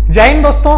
जय हिंद दोस्तों,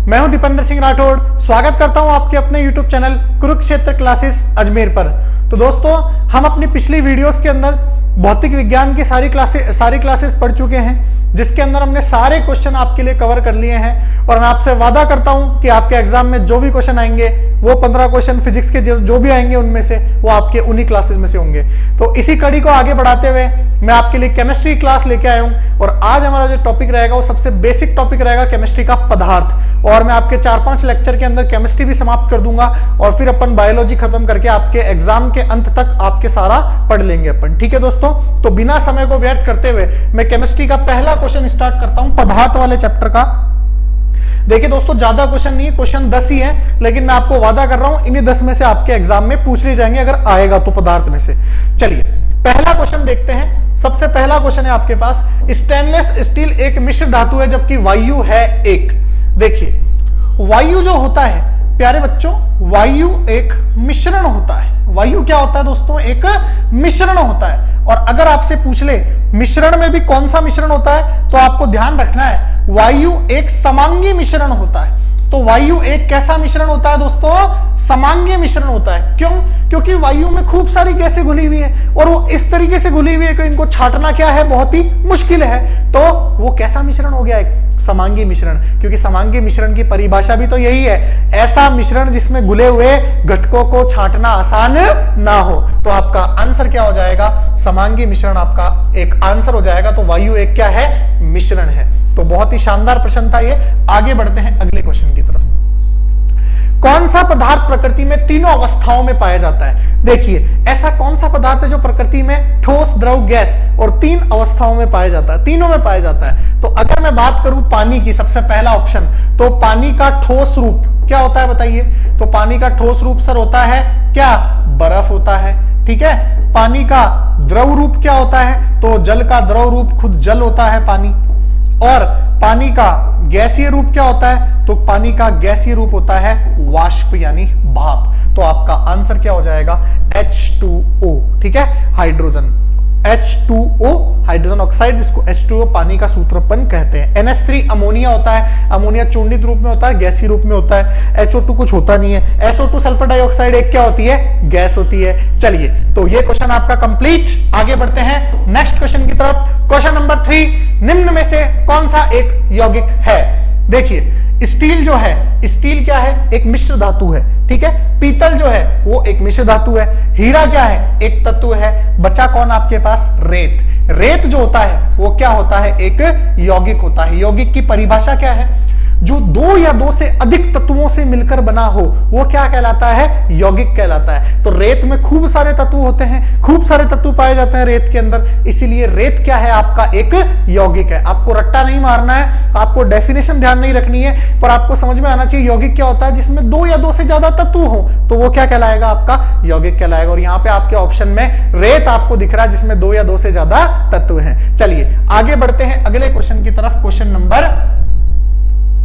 मैं हूं दीपेंद्र सिंह राठौड़। स्वागत करता हूं आपके अपने YouTube channel Kurukshetra classes Ajmer पर। तो दोस्तों, हम अपनी पिछली वीडियोस के अंदर भौतिक विज्ञान की सारी क्लासेस पढ़ चुके हैं, जिसके अंदर हमने सारे क्वेश्चन आपके लिए कवर कर लिए हैं। और मैं आपसे वादा करता हूं कि आपके एग्जाम में जो भी क्वेश्चन आएंगे, वो 15 क्वेश्चन फिजिक्स के जो भी आएंगे उनमें से वो आपके उन्हीं क्लासेस में से होंगे। तो इसी कड़ी को आगे बढ़ाते हुए मैं आपके लिए केमिस्ट्री क्लास लेके आया हूं। और आज हमारा जो टॉपिक रहेगा वो सबसे बेसिक टॉपिक रहेगा, केमिस्ट्री का पदार्थ। और मैं आपके 4-5 लेक्चर के अंदर केमिस्ट्री भी समाप्त कर दूंगा और फिर अपन बायोलॉजी खत्म करके आपके एग्जाम के अंत तक आपके सारा पढ़ लेंगे अपन। ठीक है दोस्तों, तो बिना समय को व्यर्थ करते हुए मैं केमिस्ट्री का पहला क्वेश्चन स्टार्ट करता हूं, पदार्थ वाले चैप्टर का। देखिए दोस्तों, ज्यादा क्वेश्चन नहीं है, क्वेश्चन 10 ही है, लेकिन मैं आपको वादा कर रहा हूं इन्हीं 10 में से आपके एग्जाम में पूछ लिए जाएंगे, अगर आएगा तो पदार्थ में से। चलिए पहला क्वेश्चन देखते हैं। सबसे पहला क्वेश्चन है आपके पास, स्टेनलेस स्टील एक मिश्र धातु है जबकि वायु है एक। देखिए, वायु जो होता है प्यारे बच्चों, वायु एक मिश्रण होता है। वायु क्या होता है दोस्तों? एक मिश्रण होता है। और अगर आपसे पूछ ले मिश्रण में भी कौन सा मिश्रण होता है, तो आपको ध्यान रखना है वायु एक समांगी मिश्रण होता है। तो वायु एक कैसा मिश्रण होता है दोस्तों? समांगी मिश्रण होता है। क्यों? क्योंकि वायु में खूब सारी गैसें घुली हुई है और वो इस तरीके से घुली हुई है कि इनको छांटना क्या है, बहुत ही मुश्किल है। तो वो कैसा मिश्रण हो गया? एक समांगी मिश्रण। क्योंकि समांगी मिश्रण की परिभाषा भी तो यही है, ऐसा मिश्रण जिसमें घुले हुए घटकों को छांटना आसान ना हो। तो आपका आंसर क्या हो जाएगा? समांगी मिश्रण आपका एक आंसर हो जाएगा। तो वायु एक क्या है? मिश्रण है। तो बहुत ही शानदार प्रश्न था ये। आगे बढ़ते हैं अगले क्वेश्चन की तरफ। कौन सा पदार्थ प्रकृति में तीनों अवस्थाओं में पाया जाता है? देखिए, ऐसा कौन सा पदार्थ है जो प्रकृति में ठोस, द्रव, गैस और 3 अवस्थाओं में पाया जाता है? तीनों में पाया जाता है। तो अगर मैं बात करूं पानी की, सबसे पहला ऑप्शन, तो पानी का ठोस रूप क्या होता है बताइए? तो पानी का ठोस रूप सर होता है क्या? बर्फ होता है। ठीक है। पानी का द्रव रूप क्या होता है? तो जल का द्रव रूप खुद जल होता है पानी। और पानी का गैसीय रूप क्या होता है? तो पानी का गैसीय रूप होता है वाष्प यानी भाप। तो आपका आंसर क्या हो जाएगा? H2O। ठीक है, हाइड्रोजन। H2O हाइड्रोजन ऑक्साइड, जिसको H2O पानी का सूत्रपन कहते हैं। NH3 अमोनिया होता है। अमोनिया चूर्णित रूप में होता है, गैसीय रूप में होता है। HO2 कुछ होता नहीं है। SO2 सल्फर डाइऑक्साइड एक क्या होती है? गैस होती है। चलिए, तो ये क्वेश्चन आपका कंप्लीट। आगे बढ़ते हैं नेक्स्ट क्वेश्चन की तरफ। क्वेश्चन नंबर 3, निम्न में से कौन सा एक यौगिक है? देखिए, स्टील जो है, स्टील क्या है? एक मिश्र धातु है। ठीक है। पीतल जो है वो एक मिश्र धातु है। हीरा क्या है? एक तत्व है। बचा कौन आपके पास? रेत। रेत जो होता है वो क्या होता है? एक यौगिक होता है। यौगिक की परिभाषा क्या है? जो 2 या 2 से अधिक तत्वों से मिलकर बना हो वो क्या कहलाता है? यौगिक कहलाता है। तो रेत में खूब सारे तत्व होते हैं, खूब सारे तत्व पाए जाते हैं रेत के अंदर, इसीलिए रेत क्या है? आपका एक यौगिक है। आपको रट्टा नहीं मारना है, आपको डेफिनेशन ध्यान नहीं रखनी है, पर आपको समझ में आना चाहिए यौगिक क्या होता है। जिसमें 2 या 2 से ज्यादा तत्व हो तो वो क्या कहलाएगा? आपका यौगिक कहलाएगा। और यहाँ पे आपके ऑप्शन में रेत आपको दिख रहा है जिसमें 2 या 2 से ज्यादा तत्व हैं। चलिए आगे बढ़ते हैं अगले क्वेश्चन की तरफ। क्वेश्चन नंबर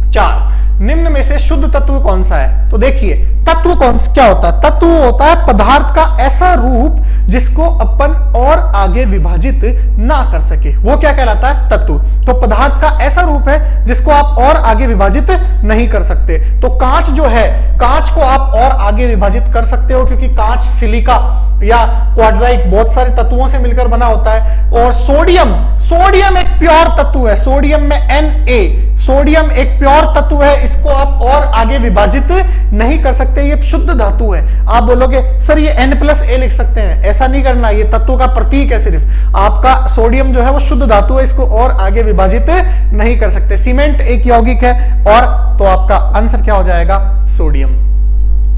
4, निम्न में से शुद्ध तत्व कौन सा है? तो देखिए, तत्व क्या होता है? तत्व होता है पदार्थ का ऐसा रूप जिसको अपन और आगे विभाजित ना कर सके, वो क्या कहलाता है? तत्व। तो पदार्थ का ऐसा रूप है जिसको आप और आगे विभाजित नहीं कर सकते। तो कांच जो है, कांच को आप और आगे विभाजित कर सकते हो, क्योंकि कांच सिलिका या क्वार्ट्जाइट बहुत सारे तत्वों से मिलकर बना होता है। और सोडियम, सोडियम एक प्योर तत्व है। सोडियम में Na, सोडियम एक प्योर तत्व है, इसको आप और आगे विभाजित नहीं कर सकते, ये शुद्ध धातु है। आप बोलोगे सर ये Na+ लिख सकते हैं, ऐसा नहीं करना, ये तत्व का प्रतीक है सिर्फ। आपका सोडियम जो है वो शुद्ध धातु है, इसको और आगे विभाजित नहीं कर सकते। सीमेंट एक यौगिक है। और तो आपका आंसर क्या हो जाएगा? सोडियम।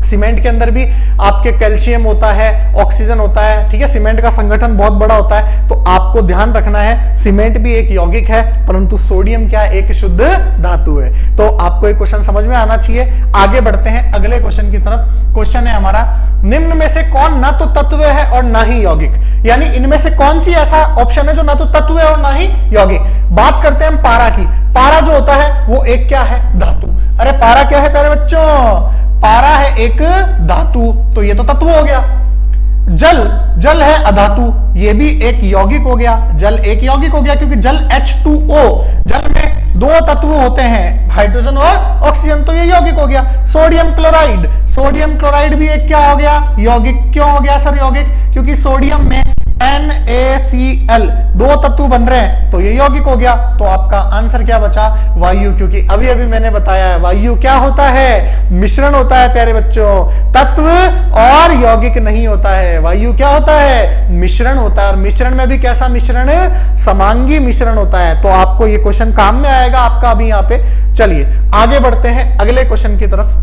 सीमेंट के अंदर भी आपके कैल्शियम होता है, ऑक्सीजन होता है। ठीक है, सीमेंट का संगठन बहुत बड़ा होता है। तो आपको ध्यान रखना है, सीमेंट भी एक यौगिक है, परंतु सोडियम क्या है? एक शुद्ध धातु है। तो आपको एक क्वेश्चन समझ में आना चाहिए। आगे बढ़ते हैं अगले क्वेश्चन की तरफ। क्वेश्चन है हमारा, निम्न में से कौन ना तो तत्व है और ना ही यौगिक? यानी इनमें से कौन सी ऐसा ऑप्शन है जो ना तो तत्व है और ना ही यौगिक? बात करते हैं हम पारा की। पारा जो होता है वो एक क्या है? धातु। अरे पारा क्या है प्यारे बच्चों? पारा है एक धातु, तो ये तो तत्व हो गया। जल, जल है अधातु, ये भी एक यौगिक हो गया। जल एक यौगिक हो गया क्योंकि जल H2O, जल में दो तत्व होते हैं, हाइड्रोजन और ऑक्सीजन, तो ये यौगिक हो गया। सोडियम क्लोराइड, सोडियम क्लोराइड भी एक क्या हो गया, यौगिक। क्यों हो गया सर यौगिक? क्योंकि सोडियम में NaCl दो तत्व बन रहे हैं, तो ये यौगिक हो गया। तो आपका आंसर क्या बचा? वायु, क्योंकि अभी अभी मैंने बताया है वायु क्या होता है, मिश्रण होता है प्यारे बच्चों, तत्व और यौगिक नहीं होता है। वायु क्या होता है? मिश्रण होता है, और मिश्रण में भी कैसा मिश्रण? समांगी मिश्रण होता है। तो आपको ये क्वेश्चन काम में आएगा आपका अभी यहाँ पे। चलिए आगे बढ़ते हैं अगले क्वेश्चन की तरफ।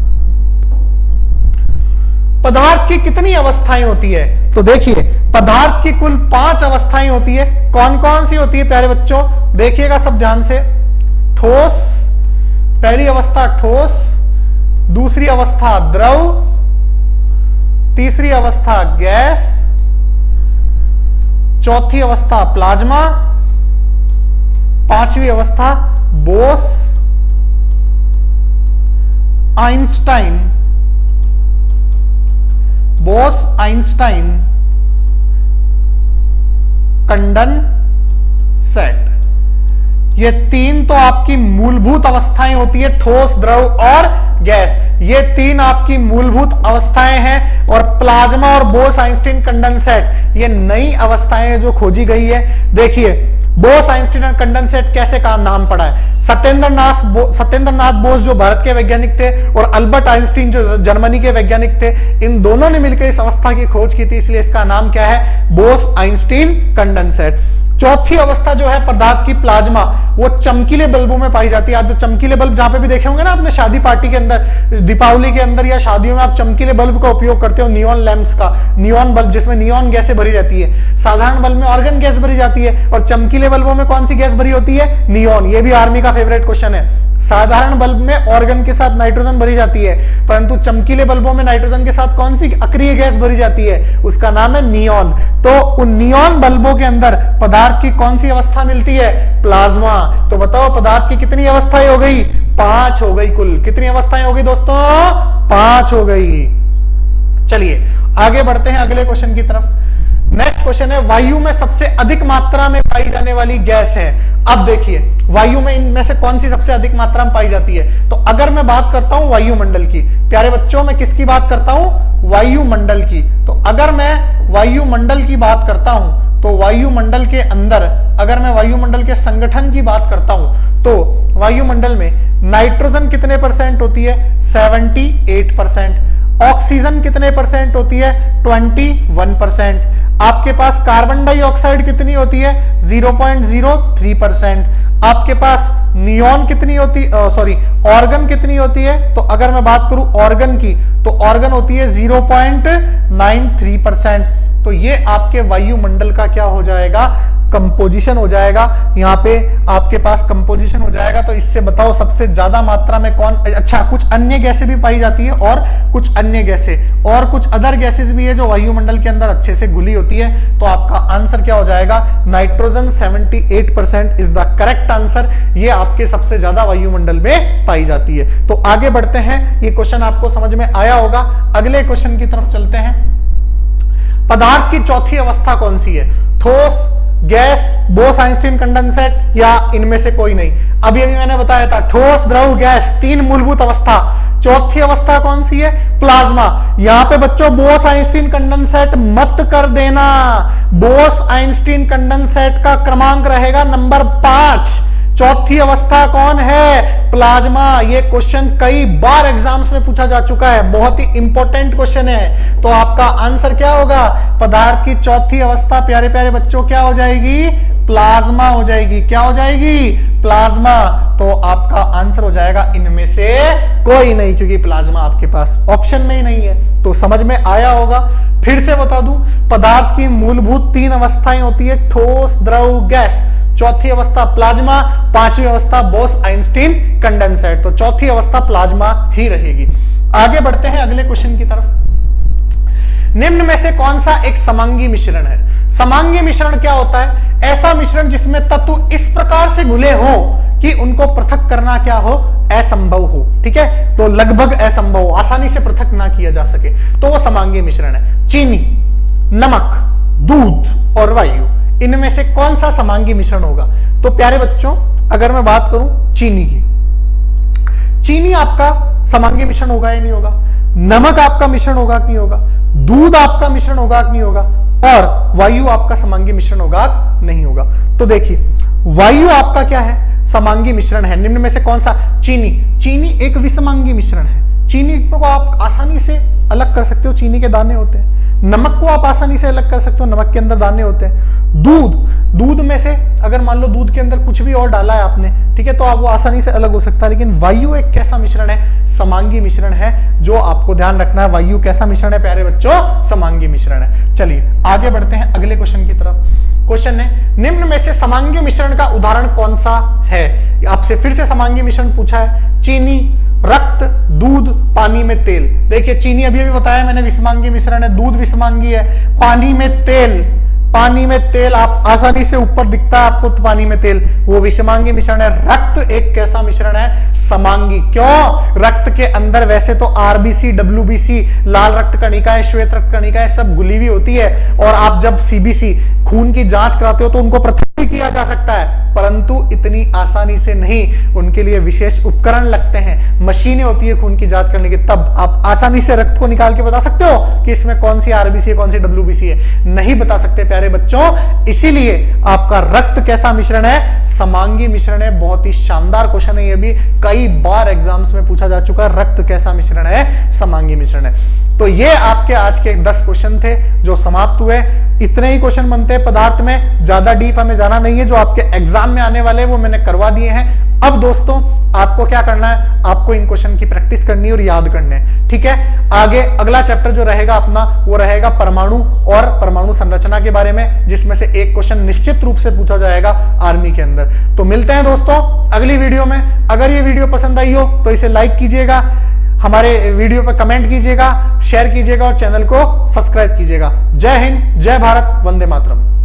पदार्थ की कितनी अवस्थाएं होती है? तो देखिए पदार्थ की कुल 5 अवस्थाएं होती है। कौन कौन सी होती है प्यारे बच्चों? देखिएगा सब ध्यान से। ठोस, पहली अवस्था ठोस, दूसरी अवस्था द्रव, तीसरी अवस्था गैस, चौथी अवस्था प्लाज्मा, पांचवी अवस्था Bose Einstein, Bose Einstein condensate. ये तीन तो आपकी मूलभूत अवस्थाएं होती है, ठोस, द्रव और गैस। ये तीन आपकी मूलभूत अवस्थाएं हैं, और प्लाज्मा और बोस आइंस्टाइन कंडेंसेट ये नई अवस्थाएं हैं जो खोजी गई है। देखिए बोस आइंस्टाइन कंडेंसेट कैसे का नाम पड़ा है? सत्येंद्रनाथ बोस जो भारत के वैज्ञानिक थे, और अल्बर्ट आइंस्टीन जो जर्मनी के वैज्ञानिक थे, इन दोनों ने मिलकर इस अवस्था की खोज की थी, इसलिए इसका नाम क्या है? Bose Einstein condensate. चौथी अवस्था जो है पदार्थ की प्लाज्मा, वो चमकीले बल्बों में पाई जाती है। आप जो चमकीले बल्ब जहां पे भी देखे होंगे ना आपने शादी पार्टी के अंदर, दीपावली के अंदर या शादियों में आप चमकीले बल्ब का उपयोग करते हो, नियॉन लैंप्स का, नियॉन बल्ब जिसमें नियॉन गैसें भरी रहती है। साधारण बल्ब में ऑर्गन गैस भरी जाती है, और चमकीले बल्बों में कौन सी गैस भरी होती है? नियॉन। ये भी आर्मी का फेवरेट क्वेश्चन है। साधारण बल्ब में ऑर्गन के साथ नाइट्रोजन भरी जाती है, परंतु चमकीले बल्बों में नाइट्रोजन के साथ कौन सी अक्रिय गैस भरी जाती है? उसका नाम है नियॉन। तो उन नियॉन बल्बों के अंदर पदार्थ की कौन सी अवस्था मिलती है? प्लाज्मा। तो बताओ पदार्थ की कितनी अवस्थाएं हो गई? 5 हो गई। कुल कितनी अवस्थाएं हो गई दोस्तों? 5 हो गई। चलिए आगे बढ़ते हैं अगले क्वेश्चन की तरफ। नेक्स्ट क्वेश्चन है, वायु में सबसे अधिक मात्रा में पाई जाने वाली गैस है। अब देखिए वायु में इनमें से कौन सी सबसे अधिक मात्रा में पाई जाती है? तो अगर मैं बात करता हूं वायुमंडल की, प्यारे बच्चों मैं किसकी बात करता हूं? वायुमंडल की। तो अगर मैं वायुमंडल की बात करता हूं, तो वायुमंडल के अंदर अगर मैं वायुमंडल के संगठन की बात करता हूं, तो वायुमंडल में नाइट्रोजन कितने परसेंट होती है? 78%। ऑक्सीजन कितने परसेंट होती है? 21%। आपके पास कार्बन डाइऑक्साइड कितनी होती है? 0.03%। आपके पास नियॉन कितनी होती, ऑर्गन कितनी होती है? तो अगर मैं बात करूं ऑर्गन की, तो ऑर्गन होती है 0.93%। तो ये आपके वायुमंडल का क्या हो जाएगा? कंपोजिशन हो जाएगा। यहाँ पे आपके पास कंपोजिशन हो जाएगा। तो इससे बताओ सबसे ज्यादा मात्रा में कौन? अच्छा, कुछ अन्य गैसें भी पाई जाती है, और कुछ अन्य गैसें और कुछ अदर गैसेस भी है जो वायुमंडल के अंदर अच्छे से घुली होती है। तो आपका आंसर क्या हो जाएगा? Nitrogen 78% is the correct answer. ये आपके सबसे ज्यादा वायुमंडल में पाई जाती है। तो आगे बढ़ते हैं, ये क्वेश्चन आपको समझ में आया होगा। अगले क्वेश्चन की तरफ चलते हैं। पदार्थ की चौथी अवस्था कौन सी है? ठोस, गैस, बोस आइंस्टीन कंडेंसेट, या इनमें से कोई नहीं? अभी अभी मैंने बताया था ठोस, द्रव, गैस, तीन मूलभूत अवस्था। चौथी अवस्था कौन सी है? प्लाज्मा। यहां पे बच्चों बोस आइंस्टीन कंडेंसेट मत कर देना। बोस आइंस्टीन कंडेंसेट का क्रमांक रहेगा नंबर 5। चौथी अवस्था कौन है? प्लाज्मा। ये क्वेश्चन कई बार एग्जाम्स में पूछा जा चुका है, बहुत ही इंपॉर्टेंट क्वेश्चन है। तो आपका आंसर क्या होगा? पदार्थ की चौथी अवस्था प्यारे प्यारे बच्चों क्या हो जाएगी? प्लाज्मा हो जाएगी। क्या हो जाएगी? प्लाज्मा। तो आपका आंसर हो जाएगा इनमें से कोई नहीं, क्योंकि प्लाज्मा आपके पास ऑप्शन में ही नहीं है। तो समझ में आया होगा। फिर से बता दूं, पदार्थ की मूलभूत 3 अवस्थाएं होती है, ठोस, द्रव, गैस। चौथी अवस्था प्लाज्मा, पांचवी अवस्था बोस आइंस्टीन कंडेंसेट। तो चौथी अवस्था प्लाज्मा ही रहेगी। आगे बढ़ते हैं अगले क्वेश्चन की तरफ। निम्न में से कौन सा एक समांगी मिश्रण है? समांगी मिश्रण क्या होता है? ऐसा मिश्रण जिसमें तत्व इस प्रकार से घुले हों कि उनको पृथक करना क्या हो? असंभव हो। ठीक है, तो लगभग असंभव हो, आसानी से पृथक ना किया जा सके, तो वो समांगी मिश्रण है। चीनी, नमक, दूध और वायु, इनमें से कौन सा समांगी मिश्रण होगा? तो प्यारे बच्चों, अगर मैं बात करूं चीनी की, चीनी आपका समांगी मिश्रण होगा या नहीं होगा? नमक आपका मिश्रण होगा कि नहीं होगा? दूध आपका मिश्रण होगा कि नहीं होगा? और वायु आपका समांगी मिश्रण होगा नहीं होगा? तो देखिए, वायु आपका क्या है? समांगी मिश्रण है। निम्न में से कौन सा? चीनी। चीनी एक विसमांगी मिश्रण है। चीनी को आप आसानी से अलग कर सकते हो, चीनी के दाने होते हैं। नमक को आप आसानी से अलग कर सकते हो, नमक के अंदर दाने होते हैं। दूध, दूध में से अगर मान लो दूध के अंदर कुछ भी और डाला है आपने, ठीक है, तो आप वो आसानी से अलग हो सकता है। लेकिन वायु एक कैसा मिश्रण है? समांगी मिश्रण है, जो आपको ध्यान रखना है। वायु कैसा मिश्रण है प्यारे बच्चों? समांगी मिश्रण है। चलिए आगे बढ़ते हैं अगले क्वेश्चन की तरफ। क्वेश्चन है, निम्न में से समांगी मिश्रण का उदाहरण कौन सा है? आपसे फिर से समांगी मिश्रण पूछा है। चीनी, रक्त, दूध, पानी में तेल। देखिए, चीनी अभी बताया मैंने विषमांगी मिश्रण है, दूध विषमांगी है, पानी में तेल, पानी में तेल आप आसानी से ऊपर दिखता है आपको, तो पानी में तेल वो विषमांगी मिश्रण है। रक्त एक कैसा मिश्रण है? समांगी। क्यों? रक्त के अंदर वैसे तो आरबीसी, डब्ल्यूबीसी, लाल रक्त कणिकाएं, श्वेत रक्त कणिकाएं सब घुली हुई होती है, और आप जब सीबीसी खून की जांच कराते हो तो उनको पृथक भी किया जा सकता है, परंतु इतनी आसानी से नहीं। उनके लिए विशेष उपकरण लगते हैं, मशीनें होती है खून की जांच करने की, तब आप आसानी से रक्त को निकाल के बता सकते हो कि इसमें कौन सी आरबीसी है, कौन सी डब्ल्यूबीसी है। नहीं बता सकते प्यारे बच्चों। इसीलिए आपका रक्त कैसा मिश्रण है? समांगी मिश्रण है। बहुत ही शानदार क्वेश्चन है, ये भी कई बार एग्जाम्स में पूछा जा चुका है। रक्त कैसा मिश्रण है? समांगी मिश्रण है। तो ये आपके आज के 10 क्वेश्चन थे जो समाप्त हुए। इतने ही क्वेश्चन बनते हैं पदार्थ में, ज्यादा डीप हमें जाना नहीं है। जो आपके एग्जाम में आने वाले वो मैंने करवा दिए हैं। अब दोस्तों आपको क्या करना है? आपको इन क्वेश्चन की प्रैक्टिस करनी है और याद करने हैं, ठीक है। आगे अगला चैप्टर जो रहेगा अपना, वो रहेगा परमाणु और परमाणु संरचना के बारे में, जिसमें से एक क्वेश्चन निश्चित रूप से पूछा जाएगा आर्मी के अंदर। तो मिलते हैं दोस्तों अगली वीडियो में। अगर ये वीडियो पसंद आई हो तो इसे लाइक कीजिएगा, हमारे वीडियो पर कमेंट कीजिएगा, शेयर कीजिएगा और चैनल को सब्सक्राइब कीजिएगा। जय हिंद, जय भारत, वंदे मातरम।